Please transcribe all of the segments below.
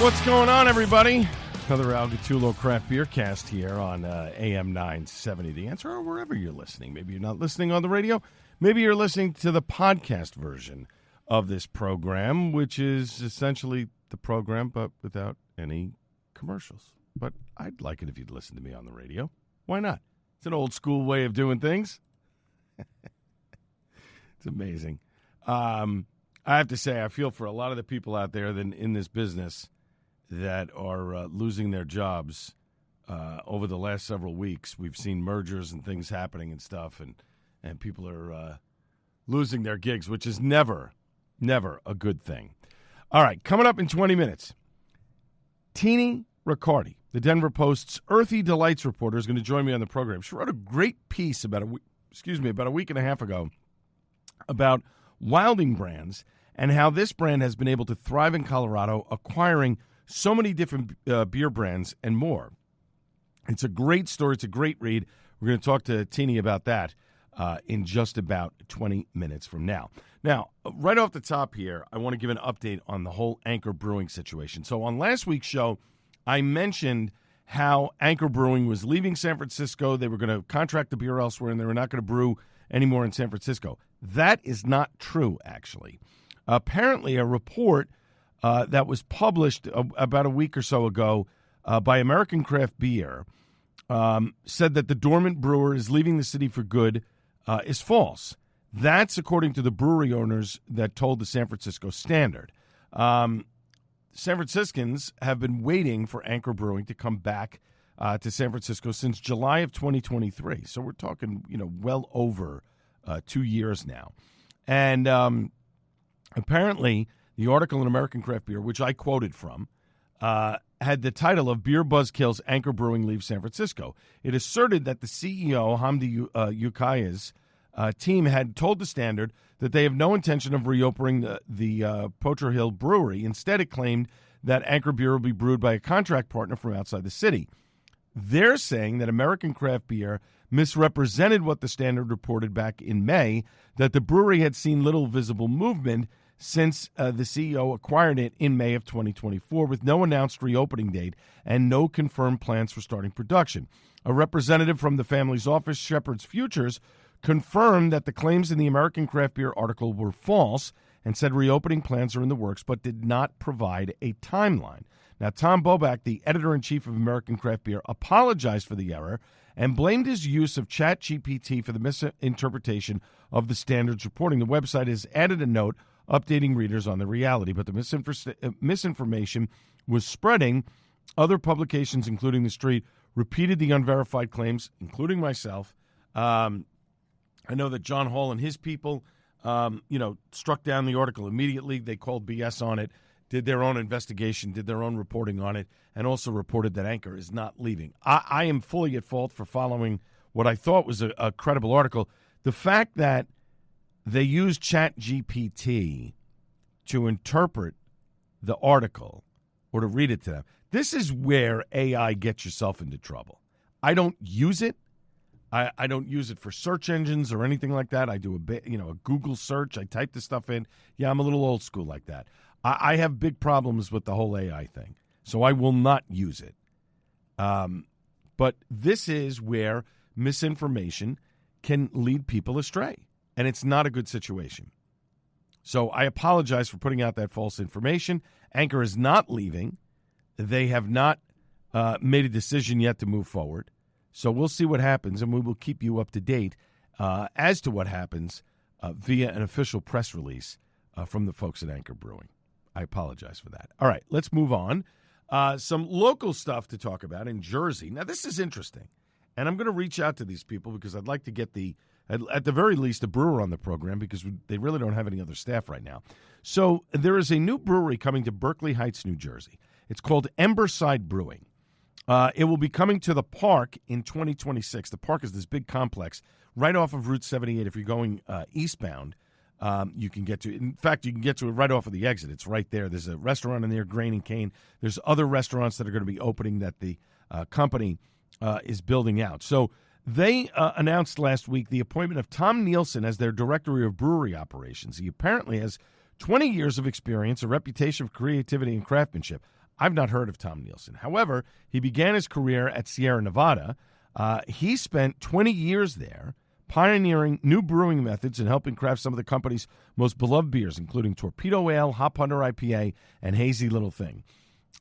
What's going on, everybody? Another Al Gattulo Craft Beer Cast here on AM 970 The Answer, or wherever you're listening. Maybe you're not listening on the radio. Maybe you're listening to the podcast version of this program, which is essentially the program, but without any commercials. But I'd like it if you'd listen to me on the radio. Why not? It's an old school way of doing things. It's amazing. I have to say, I feel for a lot of the people out there in this business that are losing their jobs over the last several weeks. We've seen mergers and things happening and stuff, and people are losing their gigs, which is never a good thing. All right, coming up in 20 minutes, Tiney Riccardi, the Denver Post's Earthy Delights reporter, is going to join me on the program. She wrote a great piece about a week and a half ago about Wilding Brands and how this brand has been able to thrive in Colorado, acquiring so many different beer brands and more. It's a great story. It's a great read. We're going to talk to Tiney about that in just about 20 minutes from now. Now, right off the top here, I want to give an update on the whole Anchor Brewing situation. So on last week's show, I mentioned how Anchor Brewing was leaving San Francisco. They were going to contract the beer elsewhere, and they were not going to brew anymore in San Francisco. That is not true, actually. Apparently, a report that was published about a week or so ago by American Craft Beer said that the dormant brewer is leaving the city for good is false. That's according to the brewery owners that told the San Francisco Standard. San Franciscans have been waiting for Anchor Brewing to come back to San Francisco since July of 2023. So we're talking, well over 2 years now. And apparently, the article in American Craft Beer, which I quoted from, had the title of Beer Buzz Kills Anchor Brewing Leaves San Francisco. It asserted that the CEO, Hamdi Yukaya's team, had told the Standard that they have no intention of reopening the Potter Hill Brewery. Instead, it claimed that Anchor Beer will be brewed by a contract partner from outside the city. They're saying that American Craft Beer misrepresented what the Standard reported back in May, that the brewery had seen little visible movement since the CEO acquired it in May of 2024 with no announced reopening date and no confirmed plans for starting production. A representative from the family's office, Shepherd's Futures, confirmed that the claims in the American Craft Beer article were false and said reopening plans are in the works, but did not provide a timeline. Now, Tom Bobak, the editor-in-chief of American Craft Beer, apologized for the error and blamed his use of ChatGPT for the misinterpretation of the Standard's reporting. The website has added a note updating readers on the reality, but the misinformation was spreading. Other publications, including The Street, repeated the unverified claims, including myself. I know that John Hall and his people, struck down the article immediately. They called BS on it, did their own investigation, did their own reporting on it, and also reported that Anchor is not leaving. I am fully at fault for following what I thought was a credible article. The fact that they used ChatGPT to interpret the article or to read it to them, this is where AI gets yourself into trouble. I don't use it. I don't use it for search engines or anything like that. I do a Google search. I type the stuff in. Yeah, I'm a little old school like that. I have big problems with the whole AI thing, so I will not use it. But this is where misinformation can lead people astray, and it's not a good situation. So I apologize for putting out that false information. Anchor is not leaving. They have not made a decision yet to move forward. So we'll see what happens, and we will keep you up to date as to what happens via an official press release from the folks at Anchor Brewing. I apologize for that. All right, let's move on. Some local stuff to talk about in Jersey. Now, this is interesting, and I'm going to reach out to these people because I'd like to get at the very least, a brewer on the program because they really don't have any other staff right now. So there is a new brewery coming to Berkeley Heights, New Jersey. It's called Emberside Brewing. It will be coming to the Park in 2026. The Park is this big complex right off of Route 78. If you're going eastbound, you can get to it. In fact, you can get to it right off of the exit. It's right there. There's a restaurant in there, Grain and Cane. There's other restaurants that are going to be opening that the company is building out. So they announced last week the appointment of Tom Nielsen as their Director of Brewery Operations. He apparently has 20 years of experience, a reputation for creativity and craftsmanship. I've not heard of Tom Nielsen. However, he began his career at Sierra Nevada. He spent 20 years there, pioneering new brewing methods and helping craft some of the company's most beloved beers, including Torpedo Ale, Hop Hunter IPA, and Hazy Little Thing.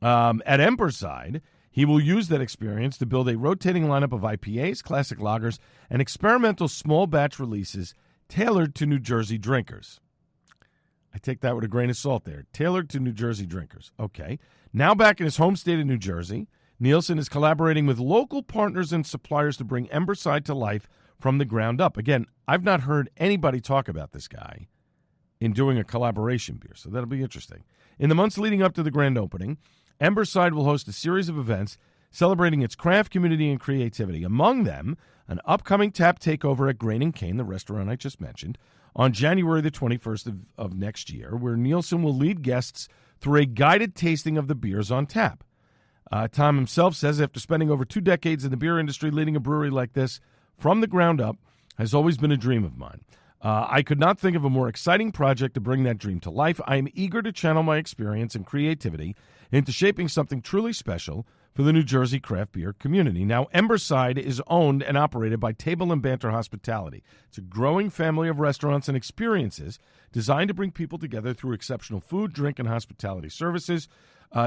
At Emberside, he will use that experience to build a rotating lineup of IPAs, classic lagers, and experimental small batch releases tailored to New Jersey drinkers. I take that with a grain of salt there. Tailored to New Jersey drinkers. Okay. Now back in his home state of New Jersey, Nielsen is collaborating with local partners and suppliers to bring Emberside to life from the ground up. Again, I've not heard anybody talk about this guy in doing a collaboration beer, so that'll be interesting. In the months leading up to the grand opening, Emberside will host a series of events celebrating its craft community and creativity. Among them, an upcoming tap takeover at Grain & Cane, the restaurant I just mentioned, on January the 21st of next year, where Nielsen will lead guests through a guided tasting of the beers on tap. Tom himself says after spending over 2 decades in the beer industry, leading a brewery like this from the ground up has always been a dream of mine. I could not think of a more exciting project to bring that dream to life. I am eager to channel my experience and creativity into shaping something truly special for the New Jersey craft beer community. Now, Emberside is owned and operated by Table & Banter Hospitality. It's a growing family of restaurants and experiences designed to bring people together through exceptional food, drink, and hospitality services.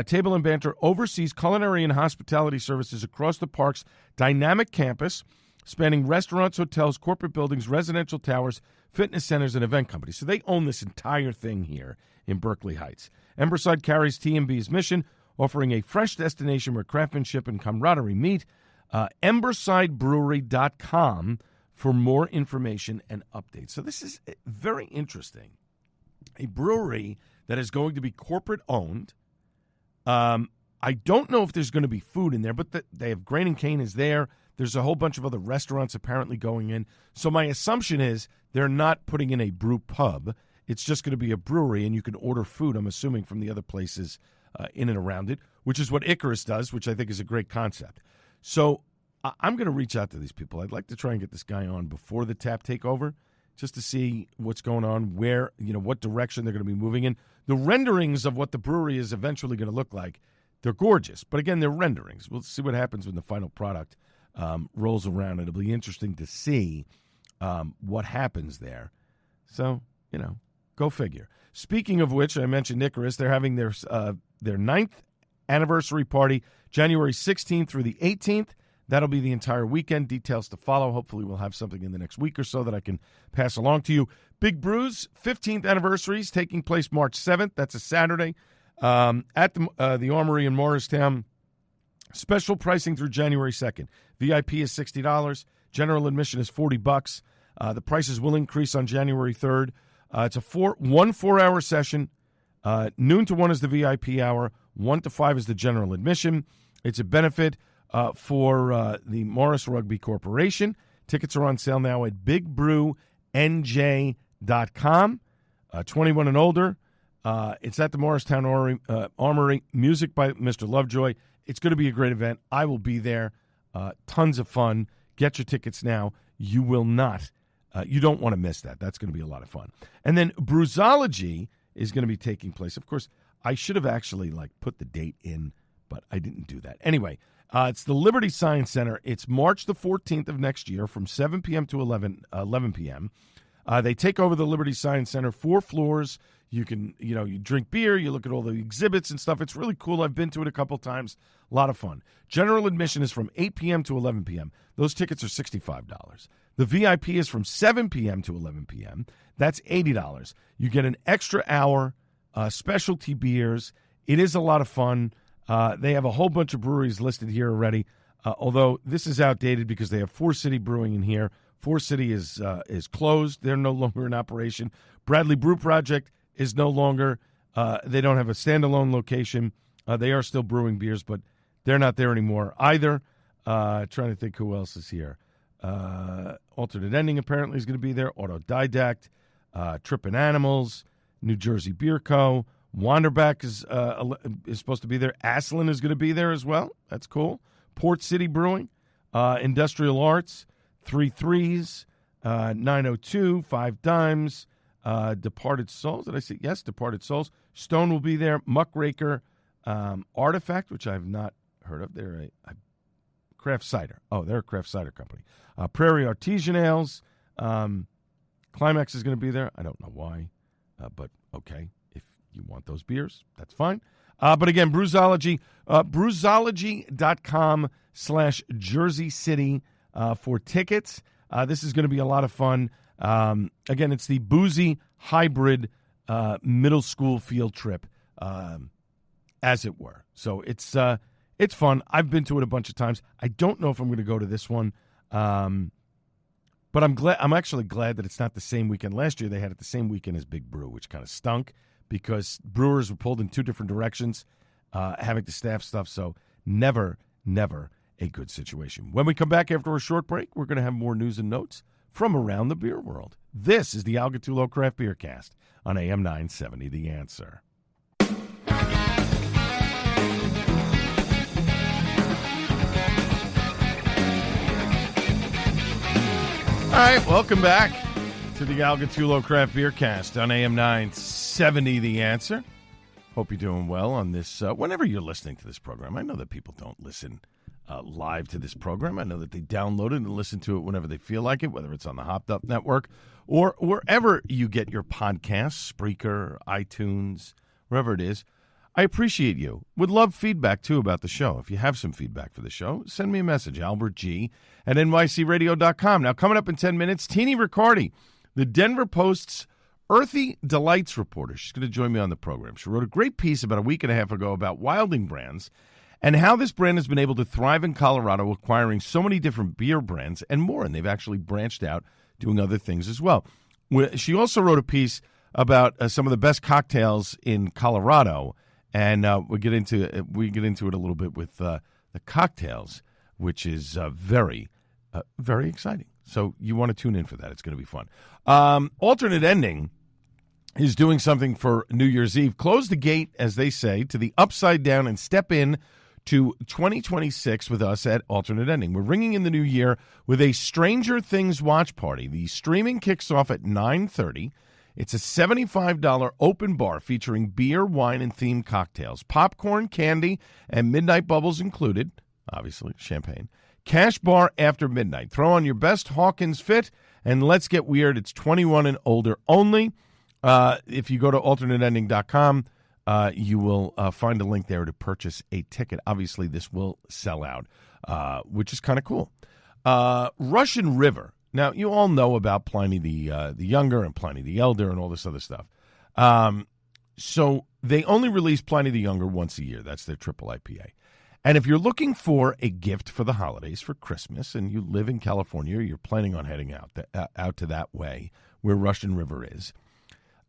Table & Banter oversees culinary and hospitality services across the park's dynamic campus, spanning restaurants, hotels, corporate buildings, residential towers, fitness centers, and event companies. So they own this entire thing here in Berkeley Heights. Emberside carries T&B's mission, offering a fresh destination where craftsmanship and camaraderie meet. Embersidebrewery.com for more information and updates. So this is very interesting. A brewery that is going to be corporate-owned. I don't know if there's going to be food in there, but they have Grain & Cane is there. There's a whole bunch of other restaurants apparently going in. So my assumption is they're not putting in a brew pub. It's just going to be a brewery, and you can order food, I'm assuming, from the other places in and around it, which is what Icarus does, which I think is a great concept. So I'm going to reach out to these people. I'd like to try and get this guy on before the tap takeover just to see what's going on, where, what direction they're going to be moving in. The renderings of what the brewery is eventually going to look like, they're gorgeous. But again, they're renderings. We'll see what happens when the final product rolls around. It'll be interesting to see what happens there. So, go figure. Speaking of which, I mentioned Icarus. They're having their 9th anniversary party, January 16th through the 18th. That'll be the entire weekend. Details to follow. Hopefully we'll have something in the next week or so that I can pass along to you. Big Brew's 15th anniversary is taking place March 7th. That's a Saturday at the Armory in Morristown. Special pricing through January 2nd. VIP is $60. General admission is $40. The prices will increase on January 3rd. It's a 4-hour session. Noon to 1 is the VIP hour. 1 to 5 is the general admission. It's a benefit for the Morris Rugby Corporation. Tickets are on sale now at BigBrewNJ.com. 21 and older. It's at the Morristown Armory. Music by Mr. Lovejoy. It's going to be a great event. I will be there. Tons of fun. Get your tickets now. You will not. You don't want to miss that. That's going to be a lot of fun. And then Brewsology is going to be taking place. Of course, I should have actually put the date in, but I didn't do that. Anyway, it's the Liberty Science Center. It's March the 14th of next year from 7 p.m. to 11 p.m. They take over the Liberty Science Center, 4 floors. You can, you drink beer, you look at all the exhibits and stuff. It's really cool. I've been to it a couple times. A lot of fun. General admission is from 8 p.m. to 11 p.m. Those tickets are $65. The VIP is from 7 p.m. to 11 p.m. That's $80. You get an extra hour, specialty beers. It is a lot of fun. They have a whole bunch of breweries listed here already, although this is outdated because they have 4 City Brewing in here. 4 City is closed. They're no longer in operation. Bradley Brew Project is no longer. They don't have a standalone location. They are still brewing beers, but they're not there anymore either. Trying to think who else is here. Alternate Ending apparently is going to be there. Autodidact, Trippin' Animals, New Jersey Beer Co. Wanderback is supposed to be there. Aslan is going to be there as well. That's cool. Port City Brewing, Industrial Arts, 3 Threes, 902, 5 Dimes, Departed Souls. Did I say yes? Departed Souls. Stone will be there. Muckraker, Artifact, which I have not heard of. They're a craft cider. Oh, they're a craft cider company. Prairie Artesian Ales. Climax is going to be there. I don't know why, but okay. If you want those beers, that's fine. But again, Brewsology, brewsology.com/Jersey City for tickets. This is going to be a lot of fun. Again, it's the boozy hybrid middle school field trip, as it were. So it's fun. I've been to it a bunch of times. I don't know if I'm going to go to this one, but I'm actually glad that it's not the same weekend. Last year they had it the same weekend as Big Brew, which kind of stunk because brewers were pulled in two different directions, having to staff stuff. So never a good situation. When we come back after a short break, we're going to have more news and notes from around the beer world. This is the Al Gattullo Craft Beer Cast on AM 970, The Answer. All right, welcome back to the Al Gattullo Craft Beer Cast on AM 970, The Answer. Hope you're doing well on this, whenever you're listening to this program. I know that people don't listen live to this program. I know that they download it and listen to it whenever they feel like it, whether it's on the Hopped Up Network or wherever you get your podcasts, Spreaker, iTunes, wherever it is. I appreciate you. Would love feedback, too, about the show. If you have some feedback for the show, send me a message, albertg@nycradio.com. Now, coming up in 10 minutes, Tiney Riccardi, the Denver Post's Earthy Delights reporter. She's going to join me on the program. She wrote a great piece about a week and a half ago about Wilding Brands and how this brand has been able to thrive in Colorado, acquiring so many different beer brands and more, and they've actually branched out doing other things as well. She also wrote a piece about some of the best cocktails in Colorado, and we get into it a little bit with the cocktails, which is very exciting. So you want to tune in for that. It's going to be fun. Alternate Ending is doing something for New Year's Eve. Close the gate, as they say, to the upside down and step in to 2026 with us at Alternate Ending. We're ringing in the new year with a Stranger Things watch party. The streaming kicks off at 9:30. It's a $75 open bar featuring beer, wine, and themed cocktails. Popcorn, candy, and midnight bubbles included. Obviously, champagne. Cash bar after midnight. Throw on your best Hawkins fit, and let's get weird. It's 21 and older only. If you go to alternateending.com, you will find a link there to purchase a ticket. Obviously, this will sell out, which is kind of cool. Russian River. Now, you all know about Pliny the Younger and Pliny the Elder and all this other stuff. So they only release Pliny the Younger once a year. That's their triple IPA. And if you're looking for a gift for the holidays, for Christmas, and you live in California, or you're planning on heading out to that way where Russian River is,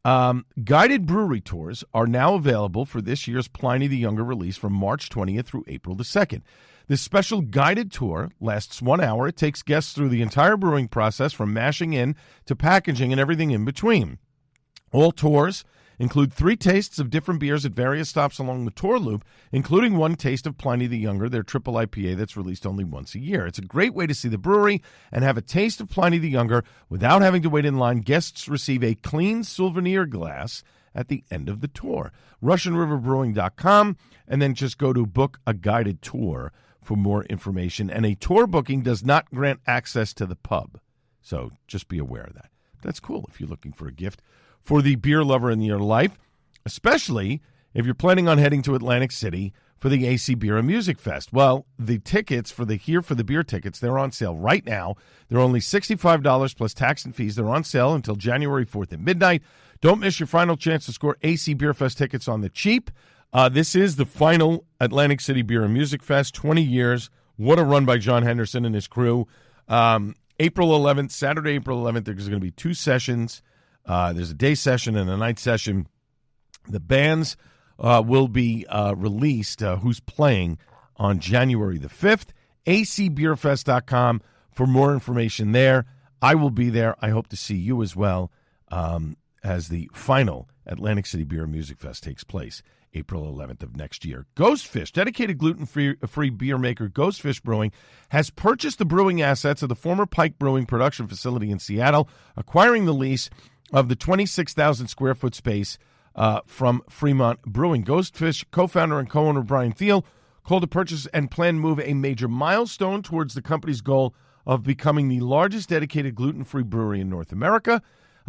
guided brewery tours are now available for this year's Pliny the Younger release from March 20th through April the 2nd. This special guided tour lasts 1 hour. It takes guests through the entire brewing process from mashing in to packaging and everything in between. All tours include 3 tastes of different beers at various stops along the tour loop, including 1 taste of Pliny the Younger, their triple IPA that's released only once a year. It's a great way to see the brewery and have a taste of Pliny the Younger without having to wait in line. Guests receive a clean souvenir glass at the end of the tour. RussianRiverBrewing.com, and then just go to book a guided tour for more information. And a tour booking does not grant access to the pub, so just be aware of that. That's cool if you're looking for a gift for the beer lover in your life, especially if you're planning on heading to Atlantic City for the AC Beer and Music Fest. Well, the tickets for the Here for the Beer tickets, they're on sale right now. They're only $65 plus tax and fees. They're on sale until January 4th at midnight. Don't miss your final chance to score AC Beer Fest tickets on the cheap. This is the final Atlantic City Beer and Music Fest, 20 years. What a run by John Henderson and his crew. April 11th, Saturday, April 11th, there's going to be 2 sessions. There's a day session and a night session. The bands will be released, who's playing on January the 5th. acbeerfest.com for more information there. I will be there. I hope to see you as well as the final Atlantic City Beer and Music Fest takes place April 11th of next year. Ghostfish, dedicated gluten-free beer maker Ghostfish Brewing, has purchased the brewing assets of the former Pike Brewing production facility in Seattle, acquiring the lease of the 26,000 square foot space from Fremont Brewing. Ghostfish co-founder and co-owner Brian Thiel called the purchase and planned move a major milestone towards the company's goal of becoming the largest dedicated gluten-free brewery in North America.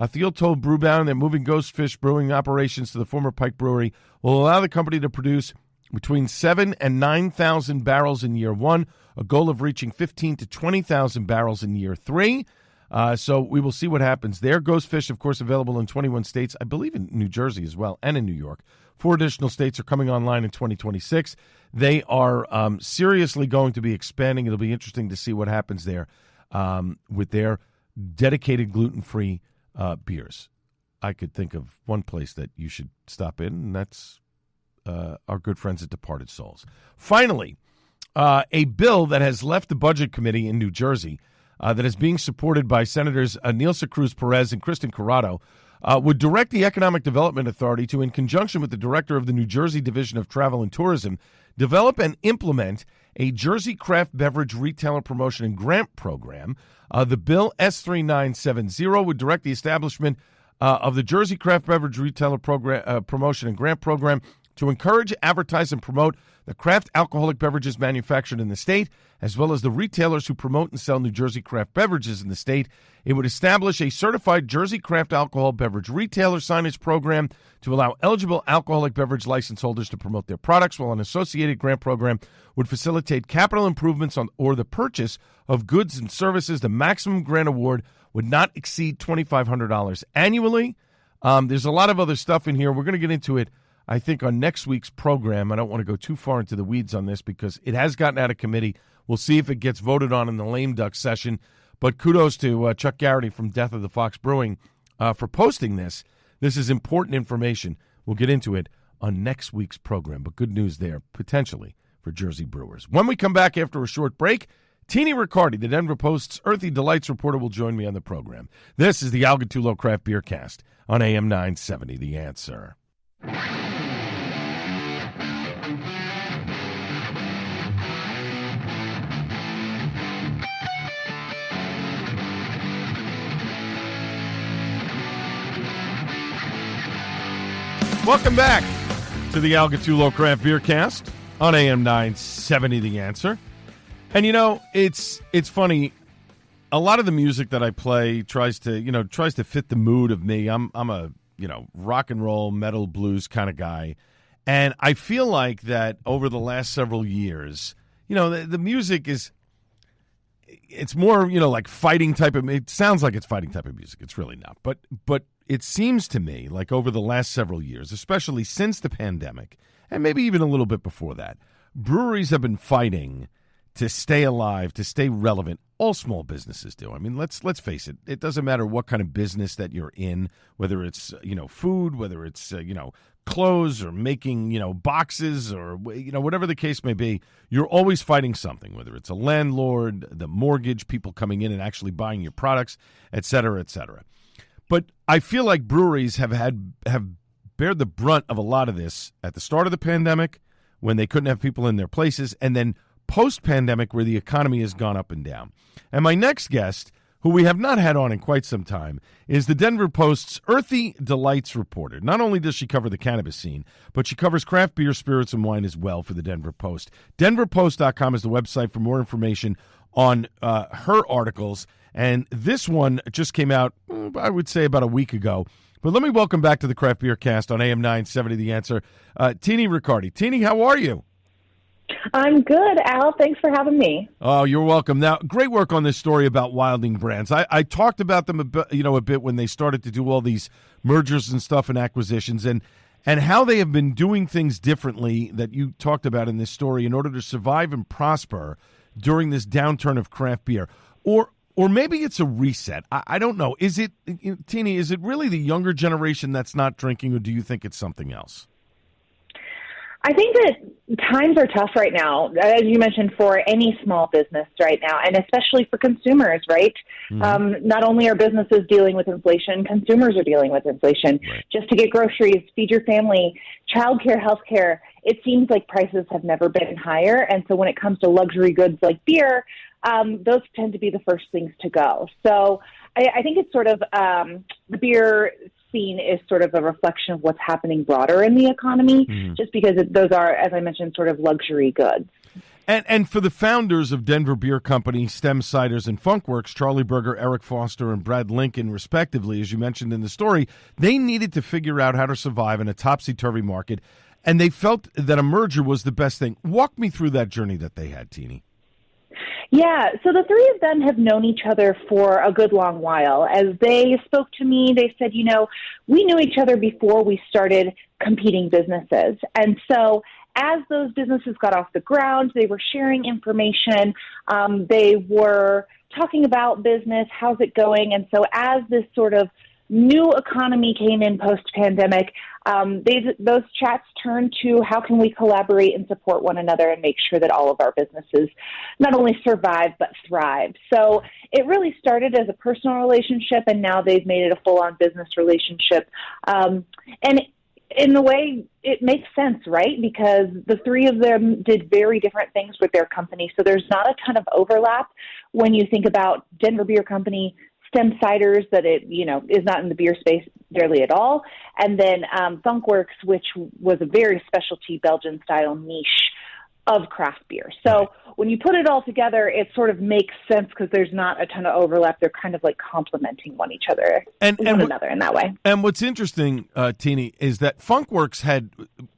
Thiel told Brewbound that moving Ghostfish brewing operations to the former Pike Brewery will allow the company to produce between 7,000 and 9,000 barrels in year one, a goal of reaching 15,000 to 20,000 barrels in year three. So we will see what happens there. Ghostfish, of course, available in 21 states, I believe in New Jersey as well, and in New York. 4 additional states are coming online in 2026. They are seriously going to be expanding. It'll be interesting to see what happens there with their dedicated gluten-free beers. I could think of one place that you should stop in, and that's our good friends at Departed Souls. Finally, a bill that has left the Budget Committee in New Jersey that is being supported by Senators Nilsa Cruz Perez and Kristen Corrado would direct the Economic Development Authority to, in conjunction with the director of the New Jersey Division of Travel and Tourism, develop and implement a Jersey craft beverage retailer promotion and grant program. The bill S3970 would direct the establishment of the Jersey craft beverage retailer program, promotion and grant program to encourage, advertise, and promote the craft alcoholic beverages manufactured in the state, as well as the retailers who promote and sell New Jersey craft beverages in the state. It would establish a certified Jersey craft alcohol beverage retailer signage program to allow eligible alcoholic beverage license holders to promote their products, while an associated grant program would facilitate capital improvements on or the purchase of goods and services. The maximum grant award would not exceed $2,500 annually. There's a lot of other stuff in here. We're going to get into it, I think, on next week's program. I don't want to go too far into the weeds on this because it has gotten out of committee. We'll see if it gets voted on in the lame duck session. But kudos to Chuck Garrity from Death of the Fox Brewing for posting this. This is important information. We'll get into it on next week's program. But good news there, potentially, for Jersey brewers. When we come back after a short break, Tiney Riccardi, the Denver Post's Earthy Delights reporter, will join me on the program. This is the Al Gattullo Craft Beer Cast on AM 970, The Answer. Welcome back to the Al Gattullo Craft Beer Cast on AM 970, The Answer. And, you know, it's funny. A lot of the music that I play tries to fit the mood of me. I'm a, rock and roll, metal, blues kind of guy. And I feel like that over the last several years, the music is, it's more, like fighting type of, it sounds like it's fighting type of music. It's really not. But it seems to me like over the last several years, especially since the pandemic, and maybe even a little bit before that, breweries have been fighting to stay alive, to stay relevant. All small businesses do. I mean, let's face it. It doesn't matter what kind of business that you're in, whether it's, food, whether it's, clothes or making, boxes or, whatever the case may be, you're always fighting something, whether it's a landlord, the mortgage, people coming in and actually buying your products, et cetera, et cetera. But I feel like breweries have bared the brunt of a lot of this at the start of the pandemic when they couldn't have people in their places, and then post-pandemic where the economy has gone up and down. And my next guest, who we have not had on in quite some time, is the Denver Post's Earthy Delights reporter. Not only does she cover the cannabis scene, but she covers craft beer, spirits, and wine as well for the Denver Post. DenverPost.com is the website for more information on her articles. And this one just came out, I would say, about a week ago. But let me welcome back to the Craft Beer Cast on AM 970, The Answer, Tiney Riccardi. Tiney, how are you? I'm good, Al. Thanks for having me. Oh, you're welcome. Now, great work on this story about Wilding Brands. I talked about them a bit when they started to do all these mergers and stuff and acquisitions, and how they have been doing things differently that you talked about in this story in order to survive and prosper during this downturn of craft beer. Or maybe it's a reset. I don't know. Is it, Tiney, is it really the younger generation that's not drinking, or do you think it's something else? I think that times are tough right now, as you mentioned, for any small business right now, and especially for consumers, right? Mm-hmm. Not only are businesses dealing with inflation, consumers are dealing with inflation. Right. Just to get groceries, feed your family, childcare, healthcare, it seems like prices have never been higher. And so when it comes to luxury goods like beer, those tend to be the first things to go. So I think it's sort of the beer seen is sort of a reflection of what's happening broader in the economy, just because those are, as I mentioned, sort of luxury goods. And for the founders of Denver Beer Company, Stem Ciders, and Funkworks, Charlie Berger, Eric Foster, and Brad Lincoln, respectively, as you mentioned in the story, they needed to figure out how to survive in a topsy-turvy market, and they felt that a merger was the best thing. Walk me through that journey that they had, Tiney. Yeah, so the three of them have known each other for a good long while. As they spoke to me, they said, we knew each other before we started competing businesses. And so as those businesses got off the ground, they were sharing information. They were talking about business, how's it going? And so as this sort of new economy came in post-pandemic, those chats turned to how can we collaborate and support one another and make sure that all of our businesses not only survive but thrive. So it really started as a personal relationship, and now they've made it a full-on business relationship. And in a way, it makes sense, right? Because the three of them did very different things with their company. So there's not a ton of overlap when you think about Denver Beer Company, Stem Ciders, that it, is not in the beer space barely at all. And then Funkworks, which was a very specialty Belgian-style niche of craft beer. So when you put it all together, it sort of makes sense because there's not a ton of overlap. They're kind of like complementing one another in that way. And what's interesting, Tiney, is that Funkworks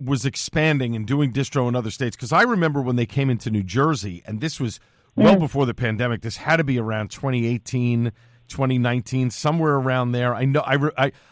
was expanding and doing distro in other states. Because I remember when they came into New Jersey, and this was well before the pandemic. This had to be around 2018, 2019, somewhere around there. I know.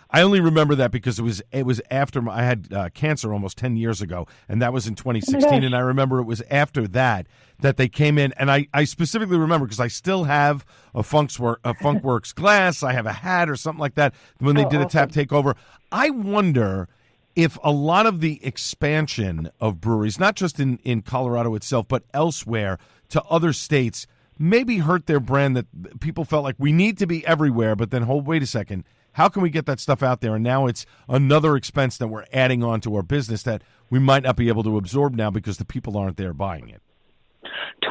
I only remember that because it was after I had cancer almost 10 years ago, and that was in 2016. And I remember it was after that they came in, and I specifically remember because I still have a Funkworks glass. I have a hat or something like that when they did a tap takeover. I wonder if a lot of the expansion of breweries, not just in Colorado itself, but elsewhere to other states, maybe hurt their brand, that people felt like we need to be everywhere, but then wait a second, how can we get that stuff out there? And now it's another expense that we're adding on to our business that we might not be able to absorb now because the people aren't there buying it.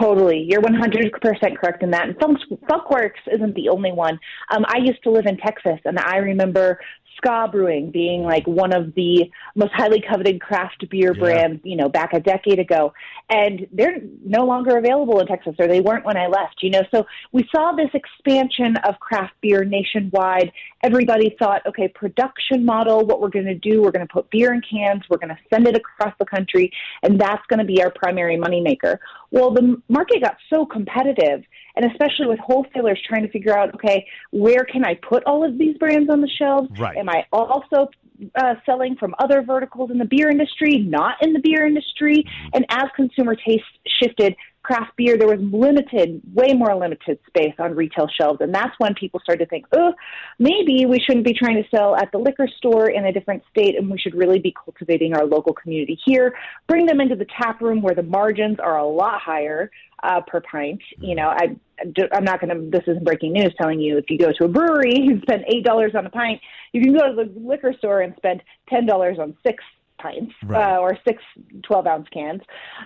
Totally. You're 100% correct in that. And Funkworks isn't the only one. I used to live in Texas, and I remember Ska Brewing being like one of the most highly coveted craft beer brands, back a decade ago. And they're no longer available in Texas, or they weren't when I left, So we saw this expansion of craft beer nationwide. Everybody thought, okay, production model, what we're going to do, we're going to put beer in cans, we're going to send it across the country, and that's going to be our primary moneymaker. Well, the market got so competitive, and especially with wholesalers trying to figure out, okay, where can I put all of these brands on the shelves? Right. Am I also selling from other verticals in the beer industry, not in the beer industry? And as consumer tastes shifted, craft beer, there was way more limited space on retail shelves. And that's when people started to think, maybe we shouldn't be trying to sell at the liquor store in a different state, and we should really be cultivating our local community here, bring them into the tap room where the margins are a lot higher per pint. I'm not going to, this isn't breaking news telling you if you go to a brewery and spend $8 on a pint, you can go to the liquor store and spend $10 on 6 pints, right, or 6 12-ounce cans.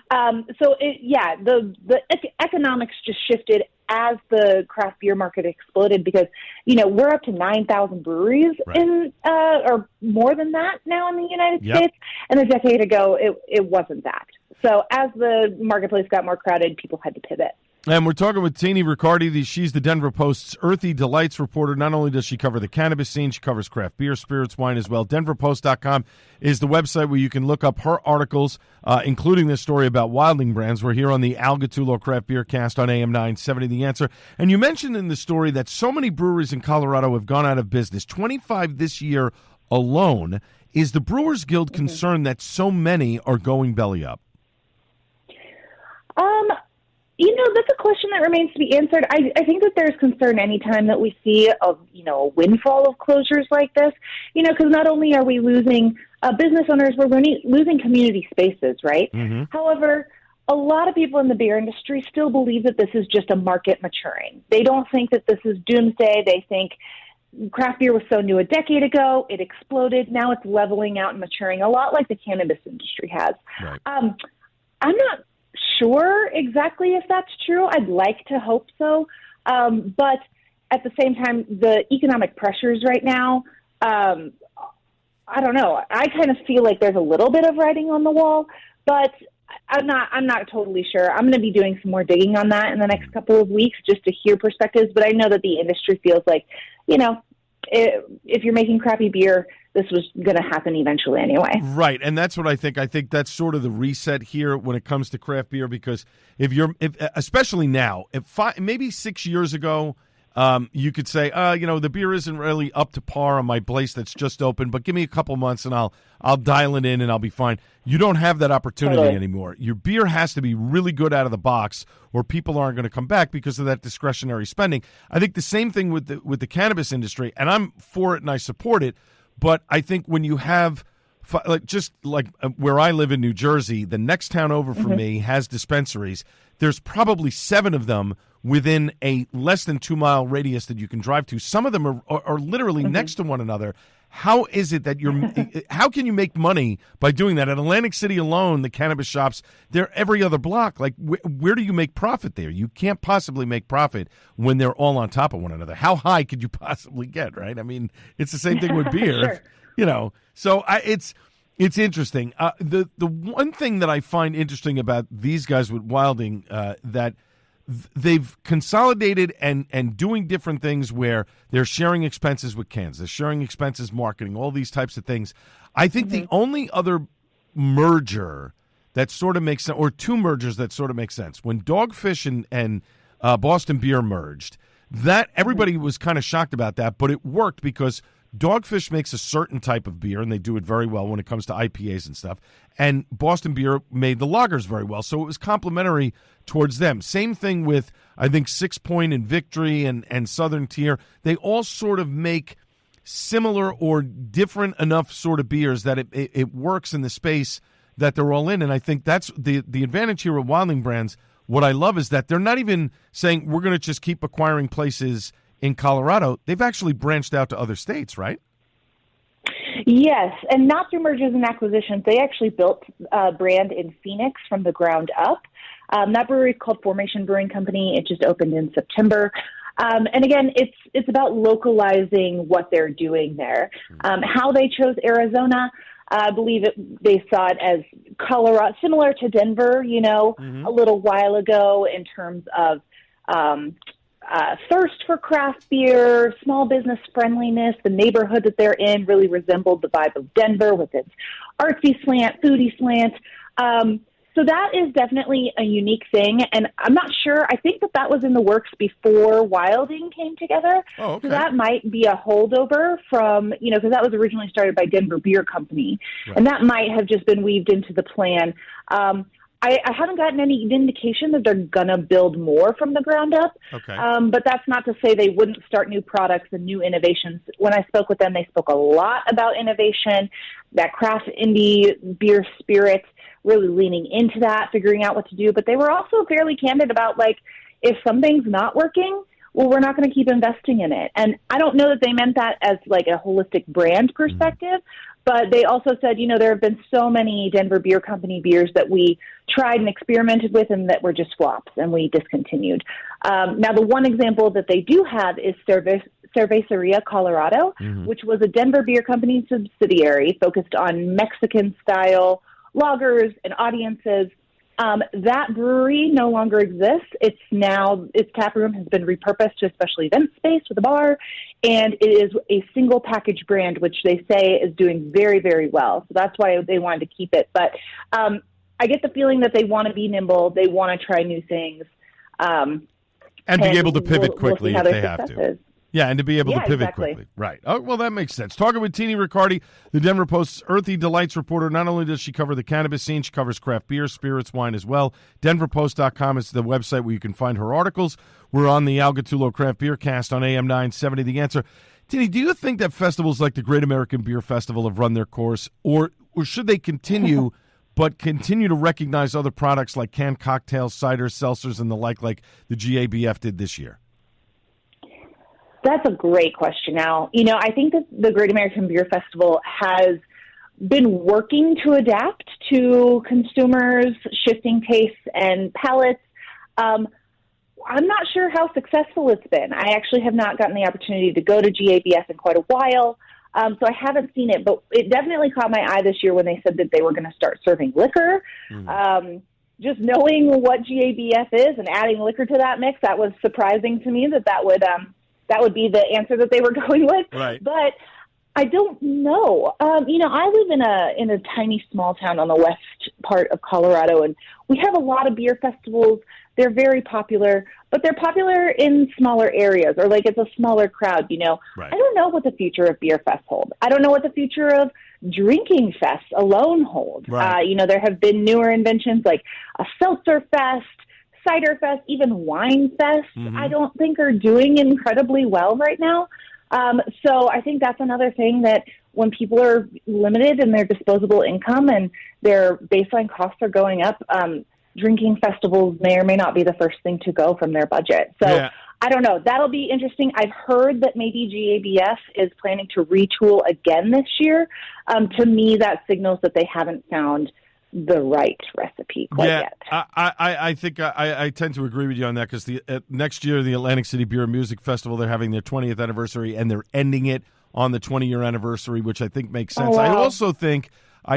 The economics just shifted as the craft beer market exploded because, we're up to 9,000 breweries in, or more than that now in the United States. And a decade ago, it wasn't that. So as the marketplace got more crowded, people had to pivot. And we're talking with Tiney Riccardi. She's the Denver Post's Earthy Delights reporter. Not only does she cover the cannabis scene, she covers craft beer, spirits, wine as well. DenverPost.com is the website where you can look up her articles, including this story about Wilding Brands. We're here on the Al Gattullo Craft Beer Cast on AM 970, The Answer. And you mentioned in the story that so many breweries in Colorado have gone out of business, 25 this year alone. Is the Brewers Guild concerned that so many are going belly up? That's a question that remains to be answered. I think that there's concern anytime that we see a windfall of closures like this, because not only are we losing business owners, we're losing community spaces, right? Mm-hmm. However, a lot of people in the beer industry still believe that this is just a market maturing. They don't think that this is doomsday. They think craft beer was so new a decade ago, it exploded. Now it's leveling out and maturing, a lot like the cannabis industry has. Right. I'm not sure exactly if that's true. I'd like to hope so. But at the same time, the economic pressures right now I don't know. I kind of feel like there's a little bit of writing on the wall, but I'm not totally sure. I'm going to be doing some more digging on that in the next couple of weeks just to hear perspectives. But I know that the industry feels like, if you're making crappy beer, this was going to happen eventually anyway. Right, and that's what I think. I think that's sort of the reset here when it comes to craft beer, because if especially now, maybe 6 years ago, you could say, the beer isn't really up to par on my place that's just open, but give me a couple months and I'll dial it in and I'll be fine. You don't have that opportunity anymore. Your beer has to be really good out of the box, or people aren't going to come back because of that discretionary spending. I think the same thing with the cannabis industry, and I'm for it and I support it. But I think when you have, where I live in New Jersey, the next town over for me has dispensaries. There's probably 7 of them within a less than 2 mile radius that you can drive to. Some of them are literally next to one another. How is it that how can you make money by doing that? At Atlantic City alone, the cannabis shops, they're every other block. Like, where do you make profit there? You can't possibly make profit when they're all on top of one another. How high could you possibly get, right? I mean, it's the same thing with beer, Sure. So it's interesting. The one thing that I find interesting about these guys with Wilding, that they've consolidated and doing different things where they're sharing expenses with cans, they're sharing expenses marketing, all these types of things. I think the only other merger that sort of makes sense, or 2 mergers that sort of make sense, when Dogfish and Boston Beer merged, that everybody was kind of shocked about that, but it worked because Dogfish makes a certain type of beer, and they do it very well when it comes to IPAs and stuff. And Boston Beer made the lagers very well, so it was complementary towards them. Same thing with, I think, 6 Point and Victory and Southern Tier. They all sort of make similar or different enough sort of beers that it works in the space that they're all in. And I think that's the advantage here with Wilding Brands. What I love is that they're not even saying we're going to just keep acquiring places in Colorado. They've actually branched out to other states, right? Yes, and not through mergers and acquisitions. They actually built a brand in Phoenix from the ground up. That brewery is called Formation Brewing Company. It just opened in September. And again, it's about localizing what they're doing there. How they chose Arizona, I believe they saw it as Colorado, similar to Denver, a little while ago in terms of thirst for craft beer, small business friendliness. The neighborhood that they're in really resembled the vibe of Denver with its artsy slant, foodie slant. So that is definitely a unique thing, and I'm not sure. I think that was in the works before Wilding came together. Oh, okay. So that might be a holdover from, because that was originally started by Denver Beer Company, right. And that might have just been weaved into the plan. I haven't gotten any indication that they're going to build more from the ground up. Okay. But that's not to say they wouldn't start new products and new innovations. When I spoke with them, they spoke a lot about innovation, that craft indie beer spirit, really leaning into that, figuring out what to do. But they were also fairly candid about, if something's not working, well, we're not going to keep investing in it. And I don't know that they meant that as a holistic brand perspective, but they also said, there have been so many Denver Beer Company beers that we tried and experimented with and that were just flops and we discontinued. Now, the one example that they do have is Cerveceria Colorado, which was a Denver Beer Company subsidiary focused on Mexican-style lagers and audiences. That brewery no longer exists. Its tap room has been repurposed to a special event space with a bar, and it is a single package brand, which they say is doing very, very well. So that's why they wanted to keep it. But I get the feeling that they want to be nimble. They want to try new things. And be able to pivot quickly if they have to. Is. Yeah, and to be able to pivot exactly. quickly. Right. Oh, well, that makes sense. Talking with Tiney Riccardi, the Denver Post's Earthy Delights reporter. Not only does she cover the cannabis scene, she covers craft beer, spirits, wine as well. DenverPost.com is the website where you can find her articles. We're on the Al Gattullo Craft Beer Cast on AM 970. The Answer. Tiney, do you think that festivals like the Great American Beer Festival have run their course, or should they continue but continue to recognize other products like canned cocktails, ciders, seltzers, and the like the GABF did this year? That's a great question, Al. I think that the Great American Beer Festival has been working to adapt to consumers' shifting tastes and palates. I'm not sure how successful it's been. I actually have not gotten the opportunity to go to GABF in quite a while. So I haven't seen it, but it definitely caught my eye this year when they said that they were going to start serving liquor. Just knowing what GABF is and adding liquor to that mix, that was surprising to me that would be the answer that they were going with. Right. But I don't know. I live in a tiny small town on the west part of Colorado, and we have a lot of beer festivals. They're very popular, but they're popular in smaller areas, or like it's a smaller crowd, Right. I don't know what the future of beer fest holds. I don't know what the future of drinking fest alone holds. Right. There have been newer inventions like a seltzer fest, cider fest, even wine fest. I don't think are doing incredibly well right now. So I think that's another thing, that when people are limited in their disposable income and their baseline costs are going up, drinking festivals may or may not be the first thing to go from their budget. So yeah. I don't know. That'll be interesting. I've heard that maybe GABF is planning to retool again this year. To me, that signals that they haven't found the right recipe quite yet. I think I tend to agree with you on that, because next year, the Atlantic City Beer and Music Festival, they're having their 20th anniversary, and they're ending it on the 20-year anniversary, which I think makes sense. Oh, wow. I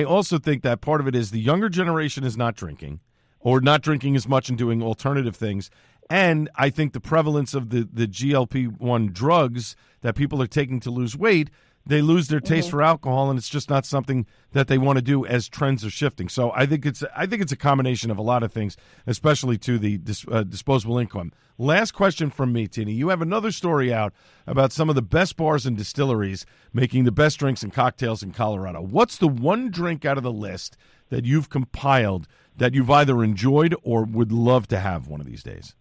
also think that part of it is the younger generation is not drinking, or not drinking as much and doing alternative things. And I think the prevalence of the GLP-1 drugs that people are taking to lose weight, they lose their taste for alcohol, and it's just not something that they want to do as trends are shifting. So I think it's a combination of a lot of things, especially to the disposable income. Last question from me, Tiney. You have another story out about some of the best bars and distilleries making the best drinks and cocktails in Colorado. What's the one drink out of the list that you've compiled that you've either enjoyed or would love to have one of these days?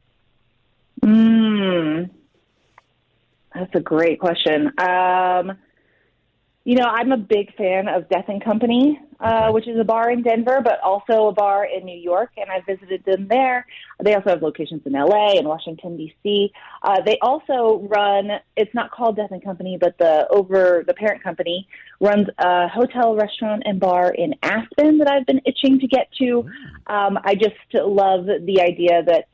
That's a great question. I'm a big fan of Death and Company, which is a bar in Denver, but also a bar in New York, and I visited them there. They also have locations in LA and Washington, D.C. They also run, it's not called Death and Company, but the parent company runs a hotel, restaurant, and bar in Aspen that I've been itching to get to. I just love the idea that,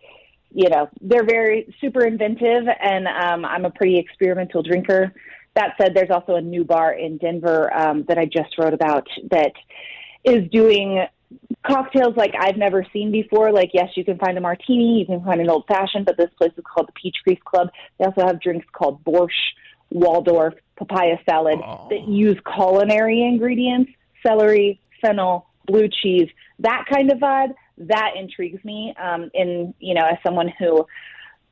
they're very super inventive, and I'm a pretty experimental drinker. That said, there's also a new bar in Denver that I just wrote about that is doing cocktails like I've never seen before. Like, yes, you can find a martini, you can find an old-fashioned, but this place is called the Peach Crease Club. They also have drinks called borscht, Waldorf, papaya salad that use culinary ingredients, celery, fennel, blue cheese, that kind of vibe. That intrigues me as someone who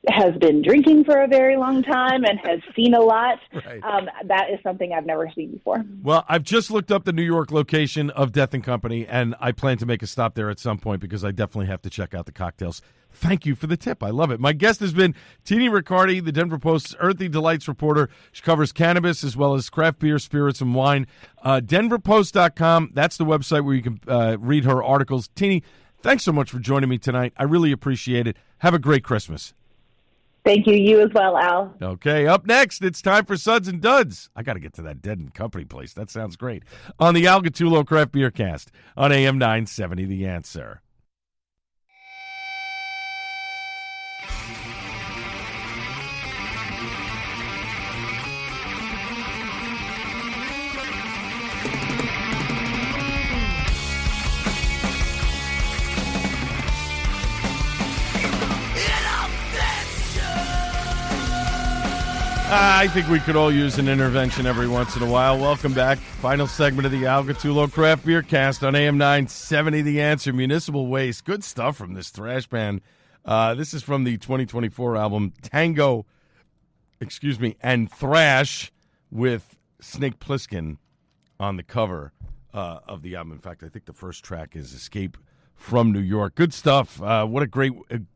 has been drinking for a very long time and has seen a lot. Right. That is something I've never seen before. Well, I've just looked up the New York location of Death and Company, and I plan to make a stop there at some point because I definitely have to check out the cocktails. Thank you for the tip. I love it. My guest has been Tiney Riccardi, the Denver Post's Earthy Delights reporter. She covers cannabis as well as craft beer, spirits, and wine. DenverPost.com, that's the website where you can read her articles. Tiney, thanks so much for joining me tonight. I really appreciate it. Have a great Christmas. Thank you. You as well, Al. Okay, up next, it's time for Suds and Duds. I got to get to that Dead and Company place. That sounds great. On the Al Gattullo Craft Beer Cast on AM 970, The Answer. I think we could all use an intervention every once in a while. Welcome back. Final segment of the Al Gattullo Craft Beer Cast on AM 970, The Answer. Municipal Waste. Good stuff from this thrash band. This is from the 2024 album Tango, and Thrash, with Snake Plissken on the cover of the album. In fact, I think the first track is Escape from New York. Good stuff. What a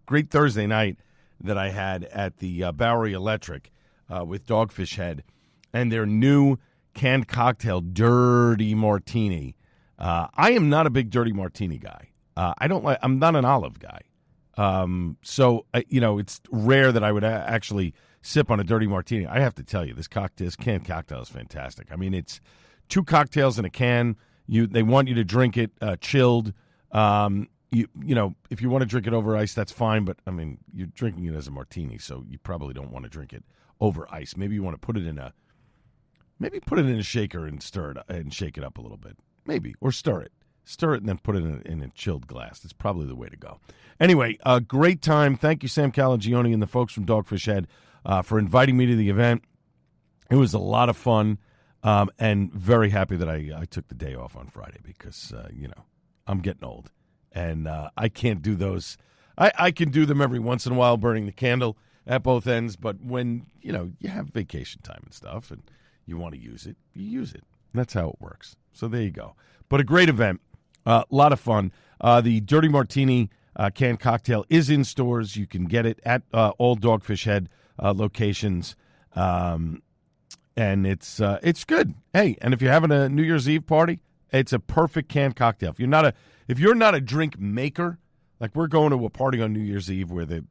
great Thursday night that I had at the Bowery Electric. With Dogfish Head and their new canned cocktail, Dirty Martini. I am not a big Dirty Martini guy. I'm not an olive guy. So it's rare that I would actually sip on a Dirty Martini. I have to tell you, this canned cocktail is fantastic. I mean, it's 2 cocktails in a can. They want you to drink it chilled. If you want to drink it over ice, that's fine. But I mean, you're drinking it as a martini, so you probably don't want to drink it over ice. Maybe you want to put it in Maybe put it in a shaker and stir it and shake it up a little bit. Maybe. Or stir it. Stir it and then put it in a chilled glass. It's probably the way to go. Anyway, a great time. Thank you, Sam Calagione and the folks from Dogfish Head for inviting me to the event. It was a lot of fun, and very happy that I took the day off on Friday because, I'm getting old. And I can't do those. I can do them every once in a while, burning the candle at both ends. But when, you have vacation time and stuff and you want to use it, you use it. That's how it works. So there you go. But a great event. A lot of fun. The Dirty Martini canned cocktail is in stores. You can get it at all Dogfish Head locations. And it's good. Hey, and if you're having a New Year's Eve party, it's a perfect canned cocktail. If you're not a drink maker, like we're going to a party on New Year's Eve where the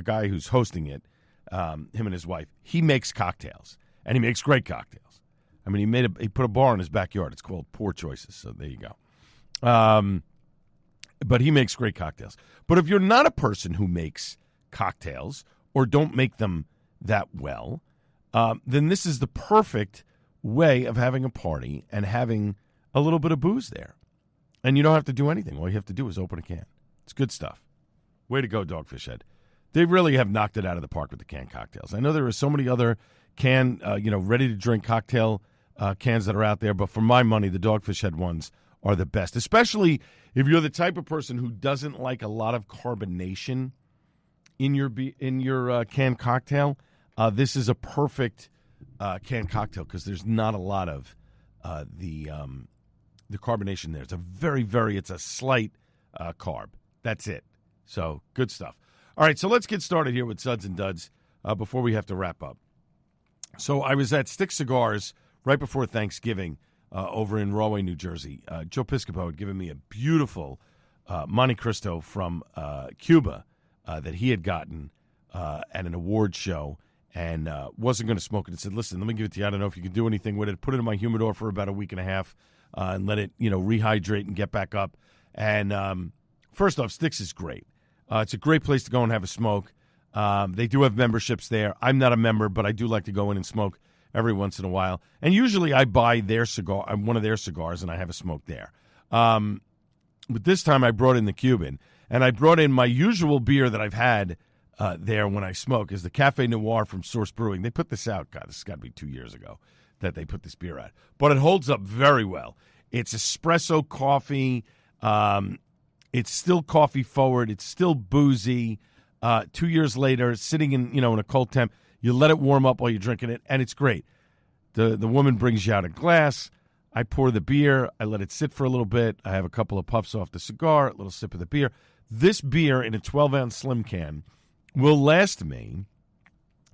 guy who's hosting it, him and his wife, he makes cocktails. And he makes great cocktails. I mean, he put a bar in his backyard. It's called Poor Choices. So there you go. But he makes great cocktails. But if you're not a person who makes cocktails or don't make them that well, then this is the perfect way of having a party and having a little bit of booze there. And you don't have to do anything. All you have to do is open a can. It's good stuff. Way to go, Dogfish Head. They really have knocked it out of the park with the canned cocktails. I know there are so many other ready-to-drink cocktail cans that are out there, but for my money, the Dogfish Head ones are the best, especially if you're the type of person who doesn't like a lot of carbonation in your canned cocktail. This is a perfect canned cocktail because there's not a lot of the carbonation there. It's it's a slight carb. That's it. So good stuff. All right, so let's get started here with Suds and Duds before we have to wrap up. So I was at Stick Cigars right before Thanksgiving over in Rahway, New Jersey. Joe Piscopo had given me a beautiful Monte Cristo from Cuba that he had gotten at an award show and wasn't going to smoke it. And said, listen, let me give it to you. I don't know if you can do anything with it. Put it in my humidor for about a week and a half and let it rehydrate and get back up. And first off, Sticks is great. It's a great place to go and have a smoke. They do have memberships there. I'm not a member, but I do like to go in and smoke every once in a while. And usually I buy one of their cigars, and I have a smoke there. But this time I brought in the Cuban, and I brought in my usual beer that I've had there when I smoke is the Cafe Noir from Source Brewing. They put this out. God, this has got to be 2 years ago that they put this beer out. But it holds up very well. It's espresso coffee. It's still coffee forward. It's still boozy. 2 years later, sitting in a cold temp, you let it warm up while you're drinking it, and it's great. The woman brings you out a glass. I pour the beer. I let it sit for a little bit. I have a couple of puffs off the cigar, a little sip of the beer. This beer in a 12-ounce slim can will last me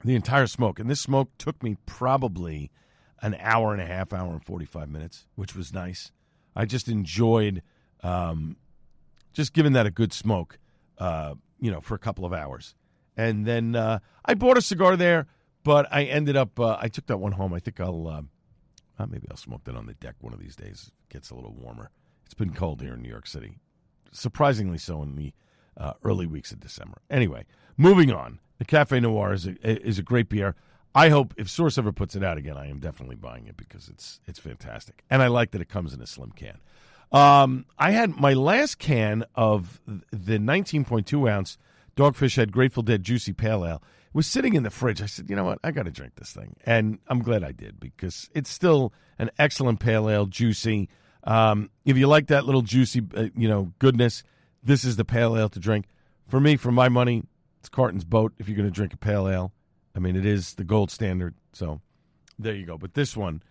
the entire smoke. And this smoke took me probably an hour and a half, hour and 45 minutes, which was nice. I just enjoyed just giving that a good smoke, for a couple of hours. And then I bought a cigar there, but I ended up, I took that one home. I think maybe I'll smoke that on the deck one of these days. It gets a little warmer. It's been cold here in New York City. Surprisingly so in the early weeks of December. Anyway, moving on. The Cafe Noir is a great beer. I hope if Source ever puts it out again, I am definitely buying it because it's fantastic. And I like that it comes in a slim can. I had my last can of the 19.2-ounce Dogfish Head Grateful Dead Juicy Pale Ale. It was sitting in the fridge. I said, you know what? I got to drink this thing. And I'm glad I did because it's still an excellent pale ale, juicy. If you like that little juicy, goodness, this is the pale ale to drink. For me, for my money, it's Carton's Boat if you're going to drink a pale ale. I mean, it is the gold standard. So there you go. But this one,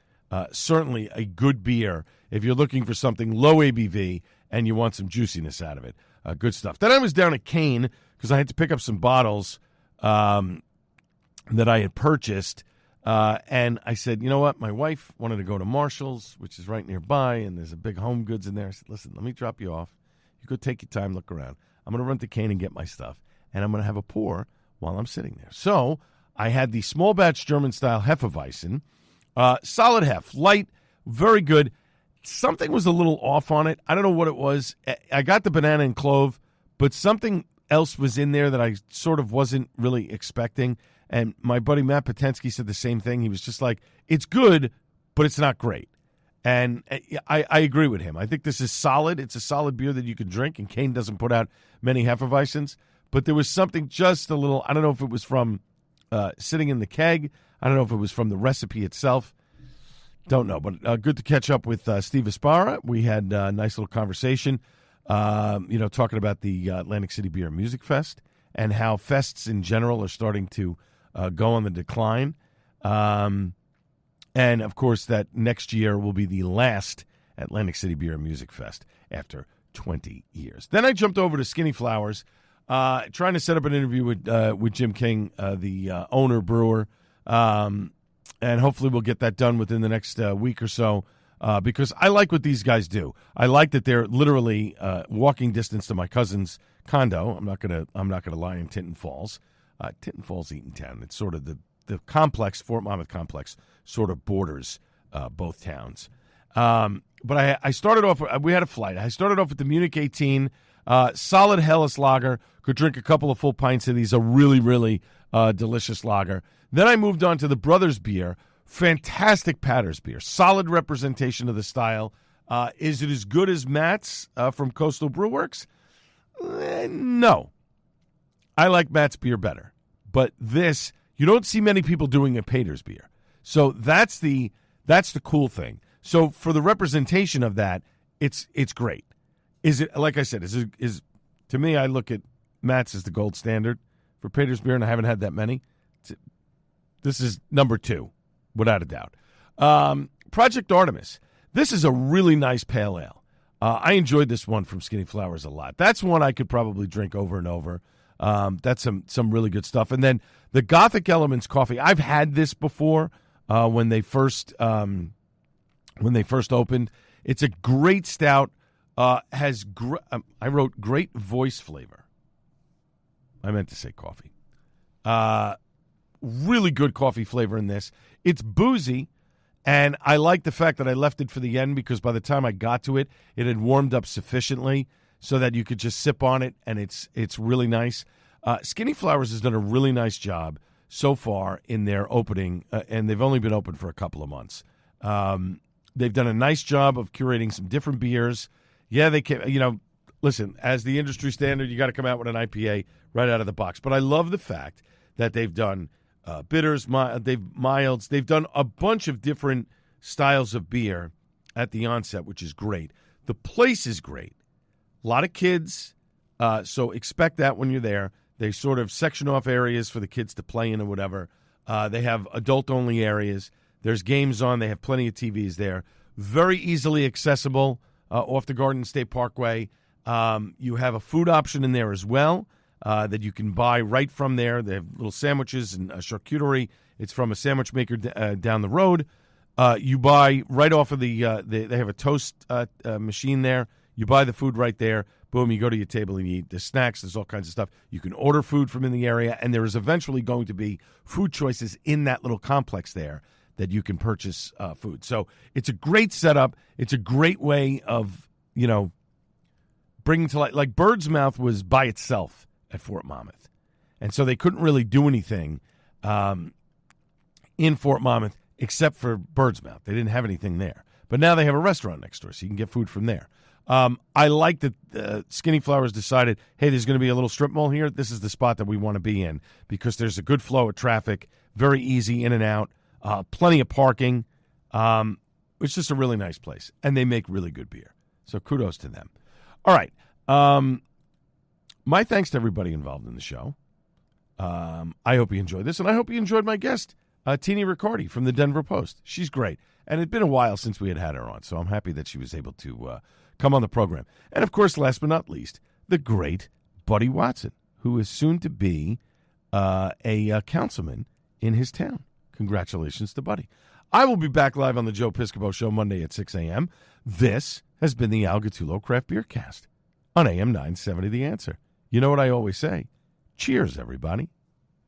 certainly a good beer if you're looking for something low ABV and you want some juiciness out of it. Good stuff. Then I was down at Kane because I had to pick up some bottles that I had purchased. And I said, you know what? My wife wanted to go to Marshall's, which is right nearby, and there's a big Home Goods in there. I said, listen, let me drop you off. You go take your time, look around. I'm going to run to Kane and get my stuff, and I'm going to have a pour while I'm sitting there. So I had the small batch German-style Hefeweizen. Solid hef, light, very good. Something was a little off on it. I don't know what it was. I got the banana and clove, but something else was in there that I sort of wasn't really expecting. And my buddy Matt Potensky said the same thing. He was just like, it's good, but it's not great. And I agree with him. I think this is solid. It's a solid beer that you can drink, and Kane doesn't put out many Hefeweizens. But there was something just a little, I don't know if it was from sitting in the keg. I don't know if it was from the recipe itself. Don't know. But good to catch up with Steve Esparra. We had a nice little conversation, talking about the Atlantic City Beer and Music Fest and how fests in general are starting to go on the decline. And, of course, that next year will be the last Atlantic City Beer and Music Fest after 20 years. Then I jumped over to Skinny Flowers, trying to set up an interview with Jim King, the owner, brewer, and hopefully we'll get that done within the next week or so, because I like what these guys do. I like that they're literally walking distance to my cousin's condo. I'm not gonna lie, in Tinton Falls. Tinton Falls, Eatontown. It's sort of the complex, Fort Monmouth complex, sort of borders both towns. But I started off, we had a flight. I started off with the Munich 18, solid Helles lager. Could drink a couple of full pints of these, a really, really delicious lager. Then I moved on to the Brothers beer, fantastic Patters beer, solid representation of the style. Is it as good as Matt's from Coastal Brewworks? No. I like Matt's beer better. But this, you don't see many people doing a Pater's beer. So that's the cool thing. So for the representation of that, it's great. Is it, like I said, is to me, I look at Matt's as the gold standard for Pater's beer, and I haven't had that many. This is number 2, without a doubt. Project Artemis. This is a really nice pale ale. I enjoyed this one from Skinny Flowers a lot. That's one I could probably drink over and over. That's some really good stuff. And then the Gothic Elements coffee. I've had this before when they first opened. It's a great stout. Has I wrote great voice flavor. I meant to say coffee. Really good coffee flavor in this. It's boozy, and I like the fact that I left it for the end because by the time I got to it, it had warmed up sufficiently so that you could just sip on it, and it's really nice. Skinny Flowers has done a really nice job so far in their opening, and they've only been open for a couple of months. They've done a nice job of curating some different beers. Yeah, they can, listen, as the industry standard, you got to come out with an IPA right out of the box. But I love the fact that they've done bitters, milds. They've done a bunch of different styles of beer at the onset, which is great. The place is great. A lot of kids, so expect that when you're there. They sort of section off areas for the kids to play in or whatever. They have adult-only areas. There's games on. They have plenty of TVs there. Very easily accessible off the Garden State Parkway. You have a food option in there as well that you can buy right from there. They have little sandwiches and a charcuterie. It's from a sandwich maker down the road. You buy right off of they have a toast machine there. You buy the food right there. Boom, you go to your table and you eat. There's snacks. There's all kinds of stuff. You can order food from in the area, and there is eventually going to be food choices in that little complex there that you can purchase food. So it's a great setup. It's a great way of, bringing to light. Like Bird's Mouth was by itself at Fort Monmouth. And so they couldn't really do anything in Fort Monmouth except for Bird's Mouth. They didn't have anything there. But now they have a restaurant next door, so you can get food from there. I like that Skinny Flowers decided, hey, there's going to be a little strip mall here. This is the spot that we want to be in because there's a good flow of traffic, very easy in and out, plenty of parking. It's just a really nice place, and they make really good beer. So kudos to them. All right. My thanks to everybody involved in the show. I hope you enjoyed this, and I hope you enjoyed my guest, Tiney Riccardi from the Denver Post. She's great, and it'd been a while since we had her on, so I'm happy that she was able to come on the program. And, of course, last but not least, the great Buddy Watson, who is soon to be a councilman in his town. Congratulations to Buddy. I will be back live on the Joe Piscopo Show Monday at 6 a.m. This has been the Al Gattullo Craft Beer Cast on AM 970 The Answer. You know what I always say? Cheers, everybody.